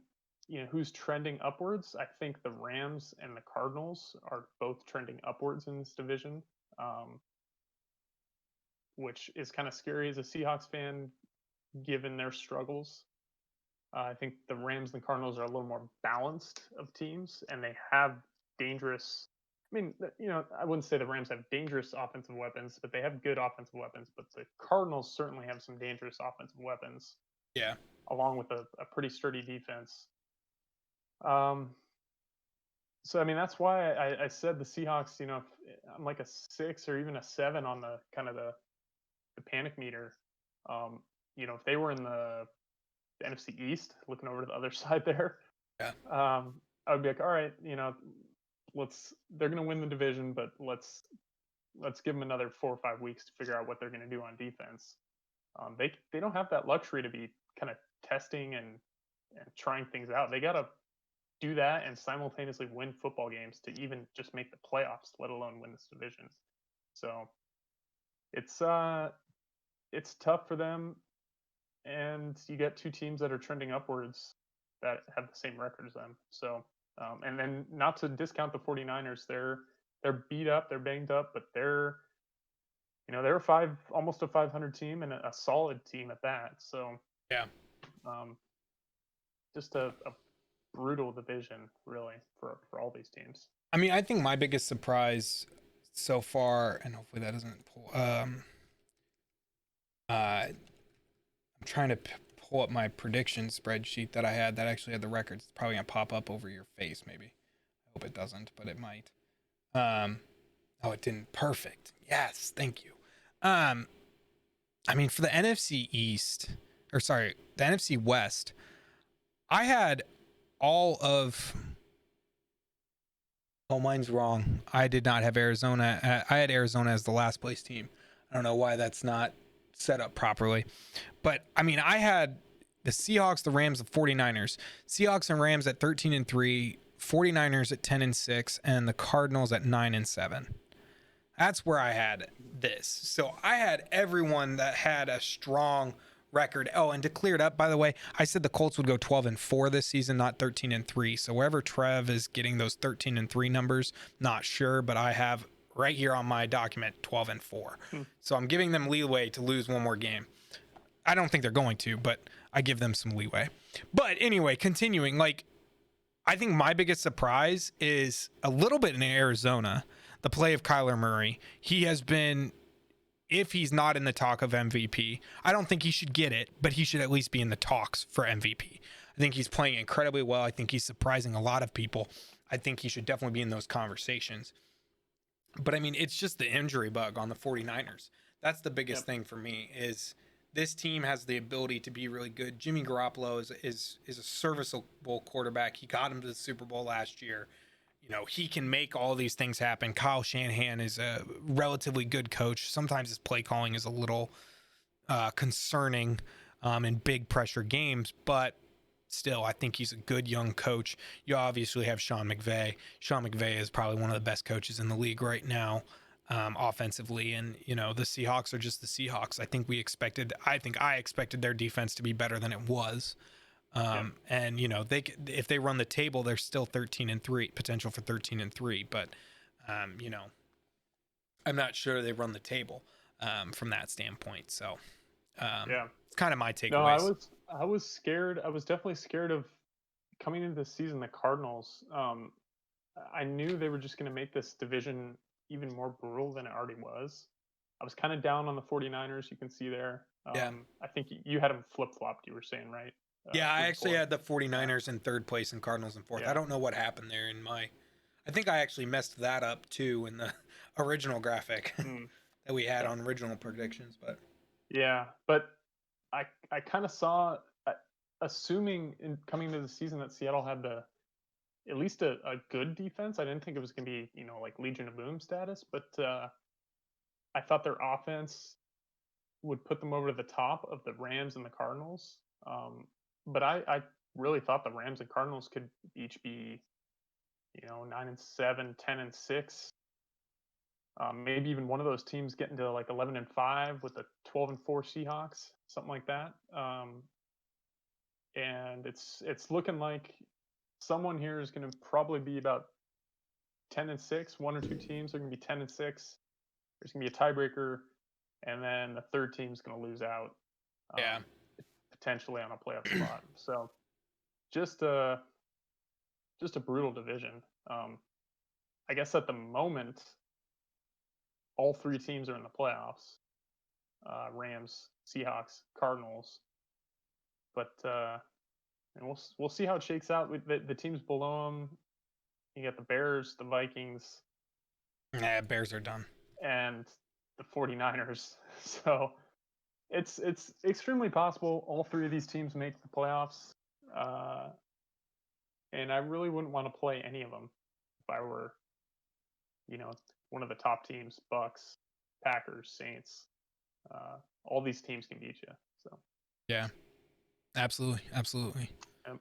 who's trending upwards. I think the Rams and the Cardinals are both trending upwards in this division, which is kind of scary as a Seahawks fan, given their struggles. I think the Rams and the Cardinals are a little more balanced of teams, and they have dangerous. I mean, I wouldn't say the Rams have dangerous offensive weapons, but they have good offensive weapons. But the Cardinals certainly have some dangerous offensive weapons. Yeah. Along with a pretty sturdy defense. So, I mean, that's why I said the Seahawks, I'm like a 6 or even a 7 on the kind of the panic meter. If they were in the NFC East, looking over to the other side there, yeah. I would be like, all right, they're going to win the division, but let's give them another 4 or 5 weeks to figure out what they're going to do on defense. They don't have that luxury to be kind of testing and trying things out. They got to do that and simultaneously win football games to even just make the playoffs, let alone win this division. So it's tough for them. And you get 2 teams that are trending upwards that have the same record as them. So, and then not to discount the 49ers, they're beat up, they're banged up, but they're almost a 500 team and a solid team at that. So, yeah. just a brutal division, really, for all these teams. I mean, I think my biggest surprise so far, and hopefully that doesn't pull. I'm trying to pull up my prediction spreadsheet that I had that actually had the records. It's probably gonna pop up over your face, maybe. I hope it doesn't, but it might. Um, oh, it didn't. Perfect. Yes, thank you. Um, I mean, for the NFC East, or sorry, the NFC West, I had all of. Oh, mine's wrong. I did not have Arizona. I had Arizona as the last place team. I don't know why that's not set up properly. But I mean, I had the Seahawks, the Rams, the 49ers. Seahawks and Rams at 13-3, 49ers at 10-6, and the Cardinals at 9-7. That's where I had this. So I had everyone that had a strong record. Oh, and to clear it up, by the way, I said the Colts would go 12-4 this season, not 13-3. So wherever Trev is getting those 13-3 numbers, not sure, but I have right here on my document 12-4. So I'm giving them leeway to lose one more game. I don't think they're going to, but I give them some leeway. But anyway, continuing, like, I think my biggest surprise is a little bit in Arizona, the play of Kyler Murray. He has been, if he's not in the talk of MVP, I don't think he should get it, but he should at least be in the talks for MVP. I think he's playing incredibly well. I think he's surprising a lot of people. I think he should definitely be in those conversations. But I mean, it's just the injury bug on the 49ers. That's the biggest thing for me is this team has the ability to be really good. Jimmy Garoppolo is a serviceable quarterback. He got him to the Super Bowl last year. You know, he can make all these things happen. Kyle Shanahan is a relatively good coach. Sometimes his play calling is a little concerning in big pressure games, but still, I think he's a good young coach. You obviously have Sean McVay. Sean McVay is probably one of the best coaches in the league right now, offensively. And, you know, the Seahawks are just the Seahawks. I think I expected their defense to be better than it was. And, you know, if they run the table, they're still 13-3, potential for 13-3. But, you know, I'm not sure they run the table from that standpoint. So, it's kind of my takeaways. No, I was scared. I was definitely scared of coming into the season. The Cardinals. I knew they were just going to make this division even more brutal than it already was. I was kind of down on the 49ers. You can see there. I think you had them flip flopped. You were saying, right? Yeah, I actually had the 49ers in third place and Cardinals in fourth. I don't know what happened there I think I actually messed that up too in the original graphic that we had on original predictions, but yeah, but I kind of saw, assuming in coming into the season that Seattle had at least a good defense. I didn't think it was going to be, you know, like Legion of Boom status, but I thought their offense would put them over to the top of the Rams and the Cardinals. But I really thought the Rams and Cardinals could each be, you know, 9-7, 10-6. Maybe even one of those teams getting to like 11-5 with the 12-4 Seahawks, something like that. And it's looking like someone here is going to probably be about 10-6. One or two teams are going to be 10-6. There's going to be a tiebreaker, and then the third team's going to lose out. Potentially on a playoff spot. So just a brutal division. I guess at the moment, all three teams are in the playoffs. Rams, Seahawks, Cardinals. But and we'll see how it shakes out with the teams below them. You got the Bears, the Vikings. Bears are done. And the 49ers. So it's extremely possible all three of these teams make the playoffs. And I really wouldn't want to play any of them if I were, you know, one of the top teams, Bucks, Packers, Saints. All these teams can beat you. So yeah, absolutely. Yep.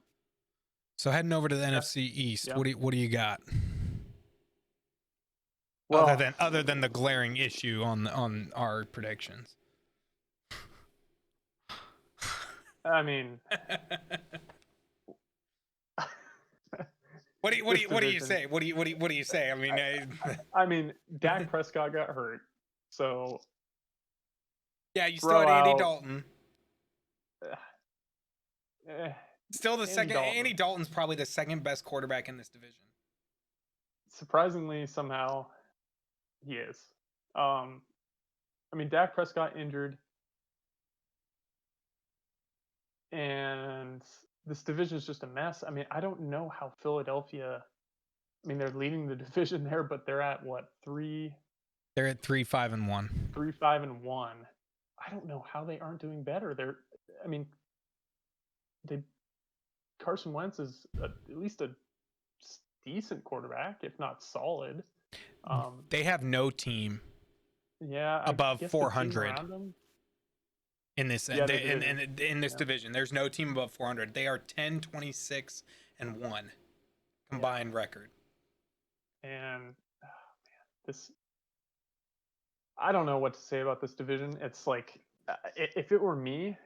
So heading over to the NFC East, yep. what do you got? Well, other than the glaring issue on our predictions. I mean, what do you say? What do you say? I mean, I mean, Dak Prescott got hurt, so yeah, you still had Andy Dalton. Still the Andy second. Andy Dalton. Dalton's probably the second best quarterback in this division. Surprisingly, somehow he is. I mean, Dak Prescott injured, and this division is just a mess. I mean, I don't know how Philadelphia. I mean, they're leading the division there, but they're at what, They're at 3-5-1. 3-5-1. I don't know how they aren't doing better. I mean, they Carson Wentz is at least a decent quarterback, if not solid. They have no team Yeah, I above guess the team 400 around them. in this Yeah, the division. in this Yeah, division. There's no team above 400. They are 10-26-1 combined record. and this, I don't know what to say about this division. It's like, if it were me,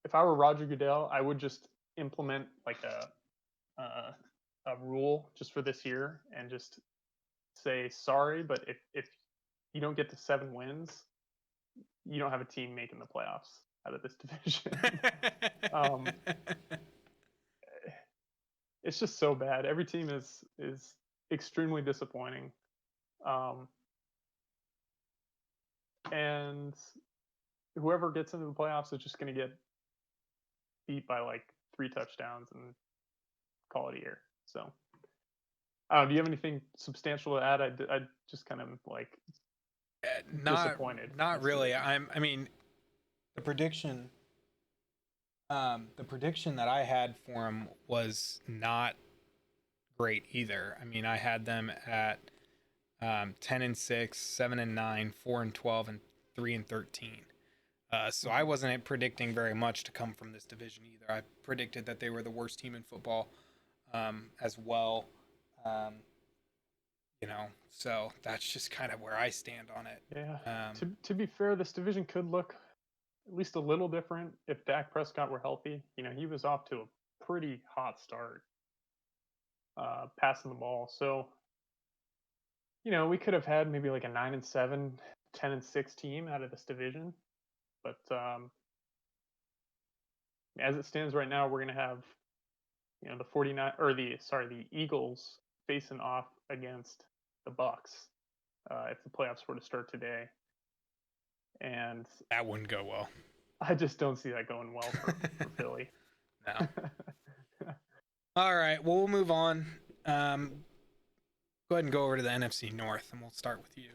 if I were Roger Goodell, I would just implement like a rule just for this year and just say sorry, but if you don't get to 7 wins, you don't have a team making the playoffs out of this division. um, it's just so bad. Every team is extremely disappointing, and whoever gets into the playoffs is just going to get beat by like 3 touchdowns and call it a year. So, do you have anything substantial to add? I just kind of like disappointed. Not really. I mean, the prediction. The prediction that I had for them was not great either. I mean, I had them at 10-6, 7-9, 4-12, and 3-13. So I wasn't predicting very much to come from this division either. I predicted that they were the worst team in football as well. So that's just kind of where I stand on it. Yeah. To be fair, this division could look at least a little different if Dak Prescott were healthy. He was off to a pretty hot start, passing the ball. So, we could have had maybe like a 9-7, 10-6 team out of this division. But as it stands right now, we're going to have, the 49 or the Eagles facing off against the Bucks if the playoffs were to start today. And that wouldn't go well. I just don't see that going well for Philly. No. All right. Well, we'll move on. Go ahead and go over to the NFC North, and we'll start with you.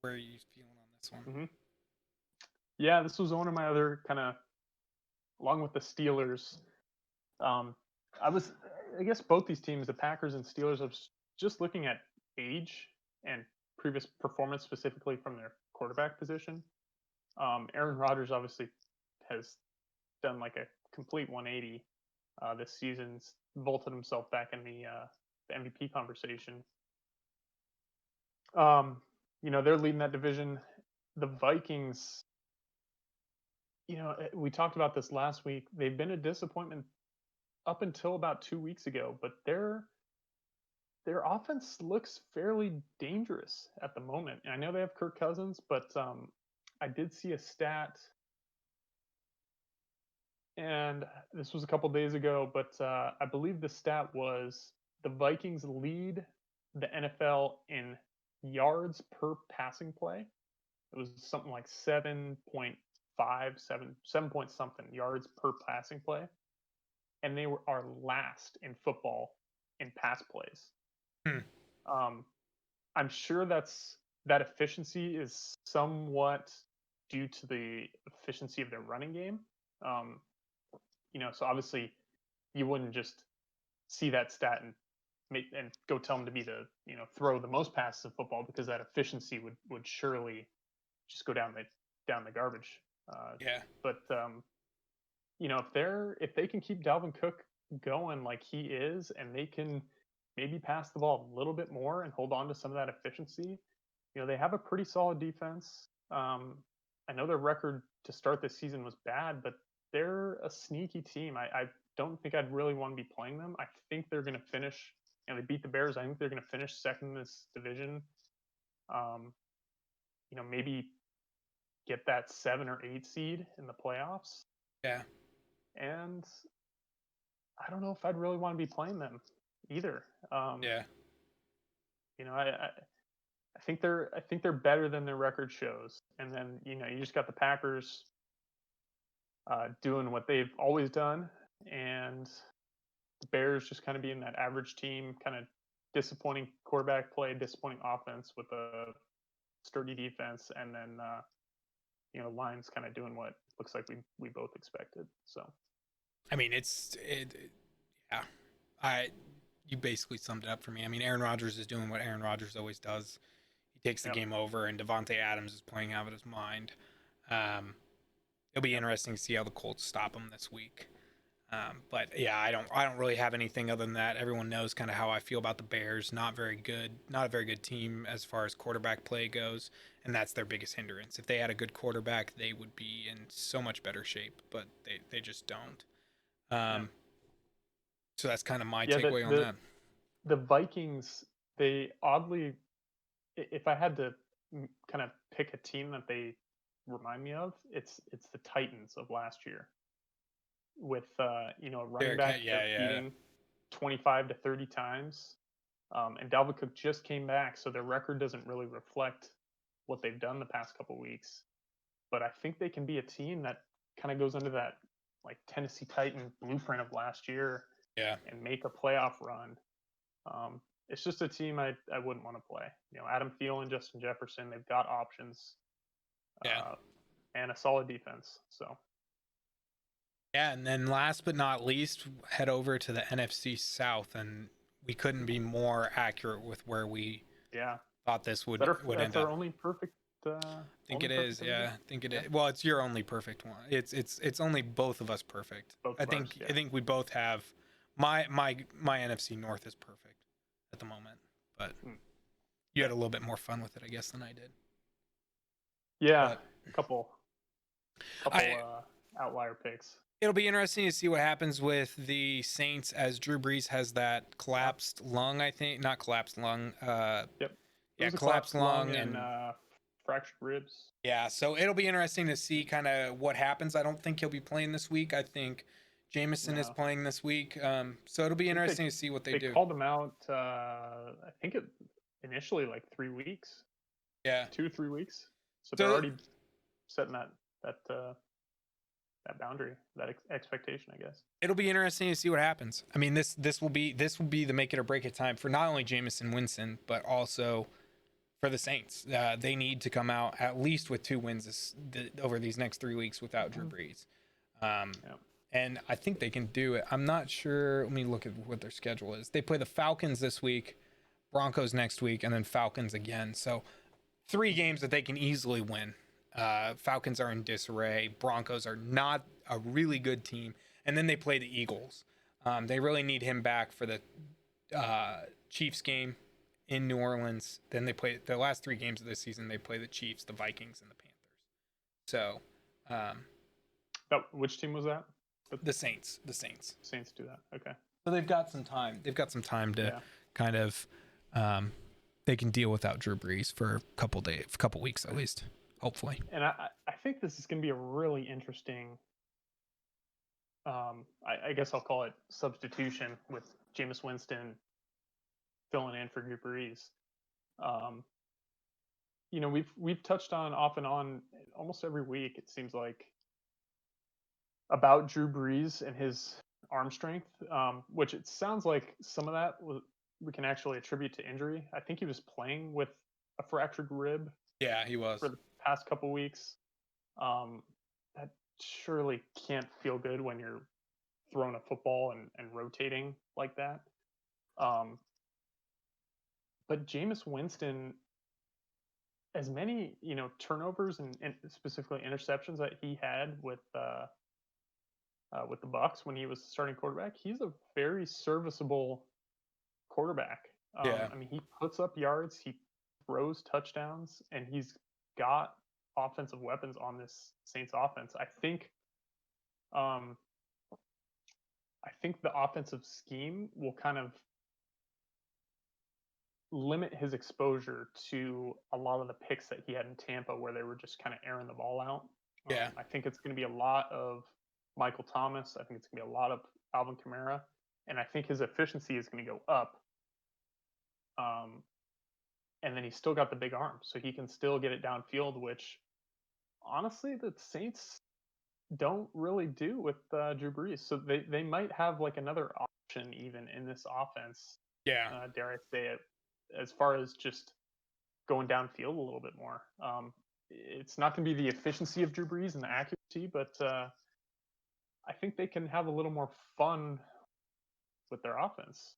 Where are you feeling on this one? Mm-hmm. Yeah, this was one of my other kind of, along with the Steelers. I guess both these teams, the Packers and Steelers, I was just looking at age and previous performance, specifically from their quarterback position. Aaron Rodgers obviously has done like a complete 180 this season, vaulted himself back in the MVP conversation. They're leading that division. The Vikings, we talked about this last week. They've been a disappointment up until about 2 weeks ago, but their offense looks fairly dangerous at the moment. And I know they have Kirk Cousins, but I did see a stat, and this was a couple days ago, but I believe the stat was the Vikings lead the NFL in yards per passing play. It was something like 7.5, 7 point something yards per passing play. And they are last in football in pass plays. I'm sure that efficiency is somewhat due to the efficiency of their running game. So obviously you wouldn't just see that stat and go tell them to be the throw the most passes in football, because that efficiency would surely just go down the garbage. Yeah. But if they can keep Dalvin Cook going like he is, and they can maybe pass the ball a little bit more and hold on to some of that efficiency, they have a pretty solid defense. I know their record to start this season was bad, but they're a sneaky team. I don't think I'd really want to be playing them. I think they're going to finish, they beat the Bears. I think they're going to finish second in this division. Maybe get that 7 or 8 seed in the playoffs. Yeah. And I don't know if I'd really want to be playing them either. Yeah. You know, I think they're better than their record shows. And then you just got the Packers doing what they've always done, and the Bears just kind of being that average team, kind of disappointing quarterback play, disappointing offense with a sturdy defense, and then Lions kind of doing what looks like we both expected. So I mean, yeah. I you basically summed it up for me. I mean, Aaron Rodgers is doing what Aaron Rodgers always does. He takes the yep, game over, and Devontae Adams is playing out of his mind. Um, it'll be yep, interesting to see how the Colts stop him this week. But yeah, I don't really have anything other than that. Everyone knows kind of how I feel about the Bears. Not very good, not a very good team as far as quarterback play goes, and that's their biggest hindrance. If they had a good quarterback, they would be in so much better shape, but they just don't. yep. Um, so that's kind of my Yeah, takeaway on that. the Vikings, they oddly, if I had to kind of pick a team that they remind me of, it's the Titans of last year with a running Derek, back yeah, they're yeah, beating 25 to 30 times. And Dalvin Cook just came back, so their record doesn't really reflect what they've done the past couple weeks. But I think they can be a team that kind of goes under that like Tennessee Titan blueprint of last year yeah, and make a playoff run. It's just a team I wouldn't want to play. Adam Thielen, Justin Jefferson, they've got options yeah. uh, and a solid defense. So Yeah, and then last but not least, head over to the NFC South, and we couldn't be more accurate with where we yeah, thought this that would that's end our up. I think only it perfect is. division. Yeah, I think it Yeah, is. Well, it's your only perfect one. It's only both of us perfect. both I of ours. think Yeah. I think we both have my NFC North is perfect at the moment, but Hmm. you had Yeah. a little bit more fun with it, I guess, than I did. Yeah. But Couple couple I outlier picks. it'll be interesting to see what happens with the Saints as Drew Brees has that Yeah. collapsed lung. I think not collapsed lung. Yep. It Yeah, was a collapsed collapsed lung lung and and fractured ribs. yeah. So it'll be interesting to see kind of what happens. I don't think he'll be playing this week. I think Jameson is No, playing this week. So it'll be I think interesting to see what they they do. called him out. I think it initially like 3 weeks, Yeah. 2 3 weeks. So they're So already setting that boundary, that expectation, I guess. it'll be interesting to see what happens. I mean, this will be the make it or break it time for not only Jameson Winston but also for the Saints. They need to come out at least with 2 wins over these next 3 weeks without Drew Brees. Um, Yeah. and I think they can do it. I'm not sure. Let me look at what their schedule is. They play the Falcons this week, Broncos next week, and then Falcons again. So 3 games that they can easily win. Falcons are in disarray. Broncos are not a really good team, and then they play the Eagles. They really need him back for the Chiefs game in New Orleans. Then they play the last 3 games of this season. They play the Chiefs, the Vikings, and the Panthers. So um, Which team was that? The the Saints. Saints do that. Okay. So they've got some time. They've got some time to Yeah. kind of they can deal without Drew Brees for a couple days, a couple weeks at least, hopefully. And I think this is going to be a really interesting. I guess I'll call it substitution with Jameis Winston filling in for Drew Brees. Um, we've touched on off and on almost every week. It seems like about Drew Brees and his arm strength, which it sounds like some of that we can actually attribute to injury. I think he was playing with a fractured rib Yeah, he was. for the past couple weeks. That surely can't feel good when you're throwing a football and rotating like that. Um, but Jameis Winston, as many turnovers and specifically interceptions that he had with the Bucks when he was starting quarterback, he's a very serviceable quarterback. Yeah, I mean, he puts up yards, he throws touchdowns, and he's got offensive weapons on this Saints offense. Um, I think the offensive scheme will kind of limit his exposure to a lot of the picks that he had in Tampa, where they were just kind of airing the ball out. yeah, I think it's going to be a lot of Michael Thomas. I think it's going to be a lot of Alvin Kamara, and I think his efficiency is going to go up. And then he's still got the big arm, so he can still get it downfield, which honestly the Saints don't really do with Drew Brees. So they might have like another option even in this offense. Yeah. Dare I say it, as far as just going downfield a little bit more. It's not going to be the efficiency of Drew Brees and the accuracy, but I think they can have a little more fun with their offense.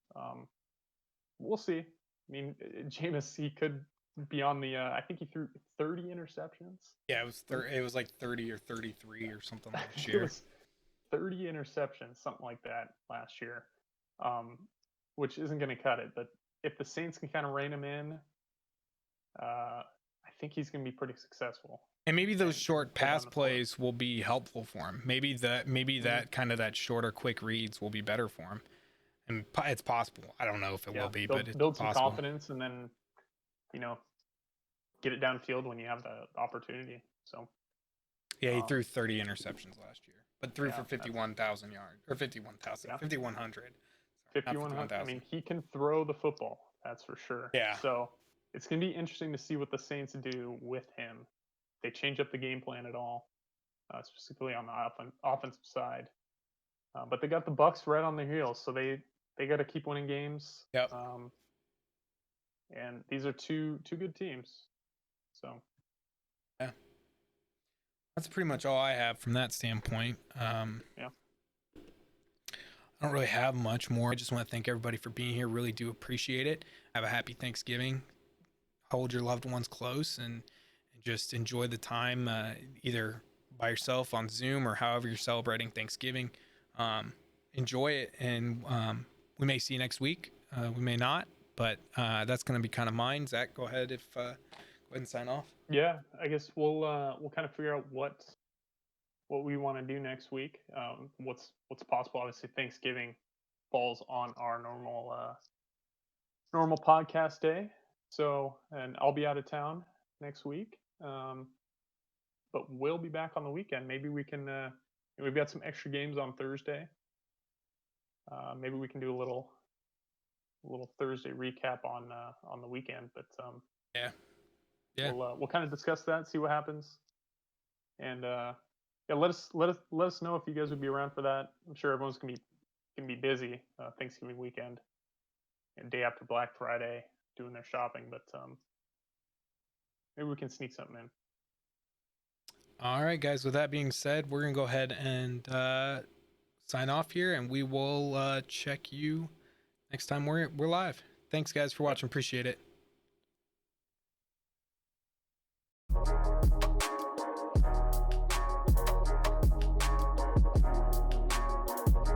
We'll see. I mean, Jameis, he could be on the. I think he threw 30 interceptions. Yeah, it was like 30 or 33 or something last It year. was 30 interceptions, something like that last year, which isn't going to cut it. But if the Saints can kind of rein him in, I think he's going to be pretty successeful. And maybe those short pass plays will be helpful for him. Maybe that kind of that shorter, quick reads will be better for him. And it's possible. I don't know if it will be, but it's build some possible. confidence, and then get it downfield when you have the opportunity. So yeah, he threw 30 interceptions last year, but threw for 51,000 yards or 51,000, 5,100. 5,100. I mean, he can throw the football. That's for sure. Yeah. So it's going to be interesting to see what the Saints do with him. They change up the game plan at all, specifically on the offensive side. But they got the Bucs right on their heels, so they got to keep winning games. Yep. And these are two good teams. So yeah, that's pretty much all I have from that standpoint. Yeah. I don't really have much more. I just want to thank everybody for being here. Really do appreciate it. Have a happy Thanksgiving. Hold your loved ones close and just enjoy the time, either by yourself on Zoom or however you're celebrating Thanksgiving. Enjoy it, and we may see you next week. We may not, but that's going to be kind of mine. Zach, go ahead go ahead and sign off. Yeah, I guess we'll kind of figure out what we want to do next week. What's possible. Obviously, Thanksgiving falls on our normal podcast day. So, and I'll be out of town next week. But we'll be back on the weekend. Maybe we can. We've got some extra games on Thursday. Maybe we can do a little Thursday recap on the weekend. But yeah, we'll kind of discuss that, see what happens, and let us know if you guys would be around for that. I'm sure everyone's gonna be busy Thanksgiving weekend and day after Black Friday doing their shopping, but maybe we can sneak something in. All right, guys. With that being said, we're gonna go ahead and sign off here, and we will check you next time we're live. Thanks, guys, for watching. Appreciate it.